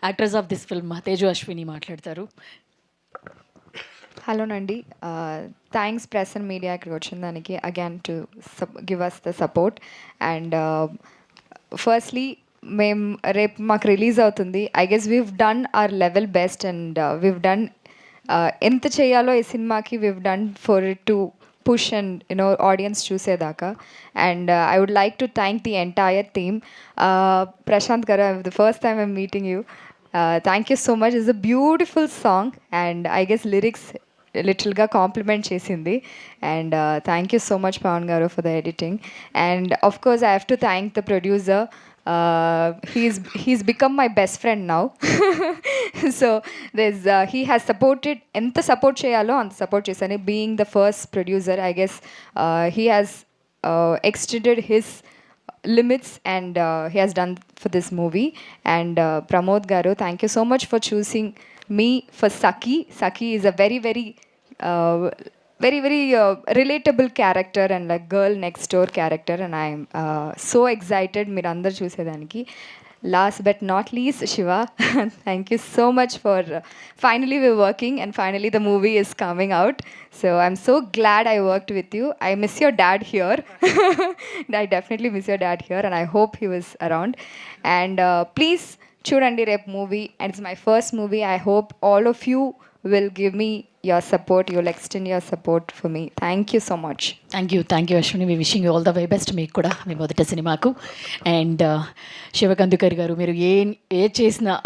Actors of this film Teju Ashwini మాట్లాడతారు. Hello నండి. Thanks press and media ఇక్కడికి వచ్చిన దానికి again to give us the support. And firstly మేము రేపు మాకు రిలీజ్ అవుతుంది. I guess we've done our level best and we've done ఎంత చేయాలో ఈ సినిమాకి we've done for it to push and you know audience చూసేదాకా. And I would like to thank the entire team. Prashanth గారు, the first time I'm meeting you. Thank you so much. It's a beautiful song, and I guess lyrics లిటిల్గా compliment చేసింది. And thank you so much Pavan గారు for the editing. And of course I have to thank the producer. He's become my best friend now. So he has supported, ఎంత support చేయాలో అంత support చేశాను. Being the first producer, I guess he has extended his limits and he has done for this movie. And Pramod garu, thank you so much for choosing me for Saki is a very relatable character and like girl next door character, and I am so excited మీరు అందరు చూసేదానికి. Last but not least, Shiva, thank you so much for finally we're working and finally the movie is coming out. So I'm so glad I worked with you. I miss your dad here. I definitely miss your dad here, and I hope he was around. And please చూడండి రేపు movie, and it's my first movie. I hope all of you will give me your support. You'll extend your support for me. Thank you so much. Thank you Ashwini. We wishing you all the way best. మీకు కూడా మీ మొదటి సినిమాకు. And శివకందుకర్ గారు, మీరు ఏ చేసిన